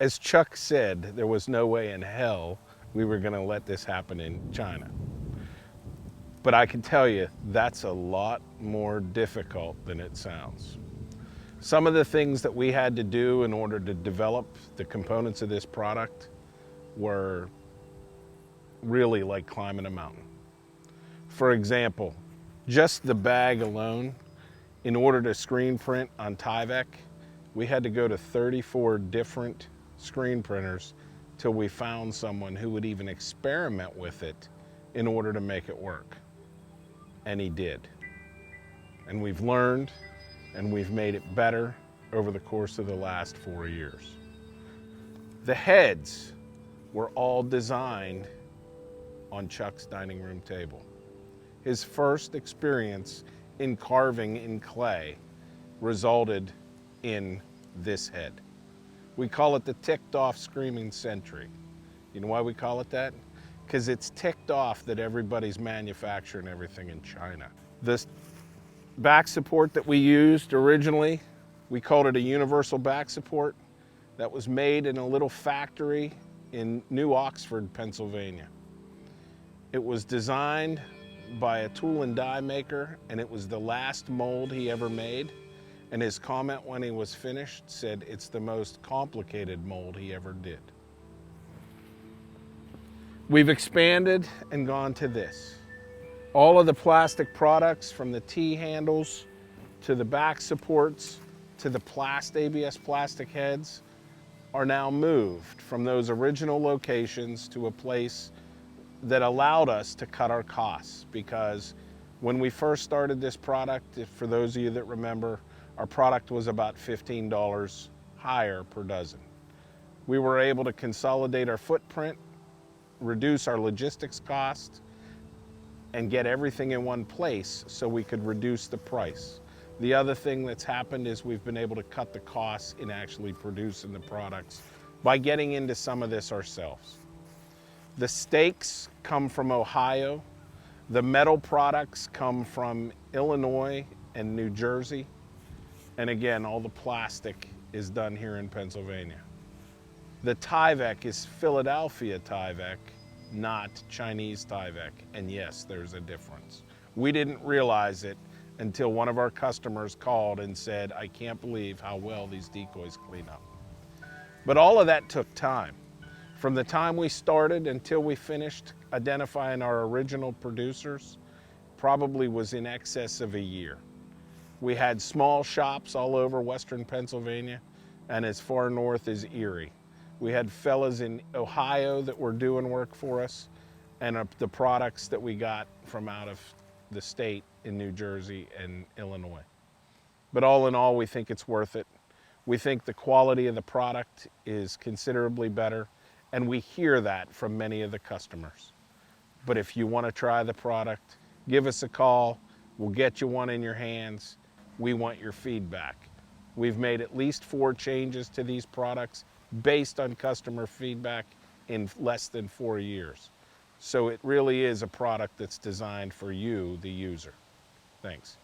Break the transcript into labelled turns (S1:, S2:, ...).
S1: As Chuck said, there was no way in hell we were going to let this happen in China. But I can tell you, that's a lot more difficult than it sounds. Some of the things that we had to do in order to develop the components of this product were really like climbing a mountain. For example, just the bag alone, in order to screen print on Tyvek, we had to go to 34 different screen printers till we found someone who would even experiment with it in order to make it work. And he did. And we've learned and we've made it better over the course of the last 4 years. The heads were all designed on Chuck's dining room table. His first experience in carving in clay resulted in this head. We call it the ticked off screaming sentry. You know why we call it that? Because it's ticked off that everybody's manufacturing everything in China. This back support that we used originally, we called it a universal back support. That was made in a little factory in New Oxford, Pennsylvania. It was designed by a tool and die maker, and it was the last mold he ever made. And his comment when he was finished said, it's the most complicated mold he ever did. We've expanded and gone to this. All of the plastic products, from the T-handles to the back supports to the ABS plastic heads, are now moved from those original locations to a place that allowed us to cut our costs. Because when we first started this product, for those of you that remember, our product was about $15 higher per dozen. We were able to consolidate our footprint, reduce our logistics cost, and get everything in one place so we could reduce the price. The other thing that's happened is we've been able to cut the costs in actually producing the products by getting into some of this ourselves. The stakes come from Ohio. The metal products come from Illinois and New Jersey. And again, all the plastic is done here in Pennsylvania. The Tyvek is Philadelphia Tyvek, not Chinese Tyvek. And yes, there's a difference. We didn't realize it until one of our customers called and said, I can't believe how well these decoys clean up. But all of that took time. From the time we started until we finished identifying our original producers, probably was in excess of a year. We had small shops all over Western Pennsylvania and as far north as Erie. We had fellas in Ohio that were doing work for us, and the products that we got from out of the state in New Jersey and Illinois. But all in all, we think it's worth it. We think the quality of the product is considerably better, and we hear that from many of the customers. But if you want to try the product, give us a call. We'll get you one in your hands. We want your feedback. We've made at least 4 changes to these products based on customer feedback in less than 4 years. So it really is a product that's designed for you, the user. Thanks.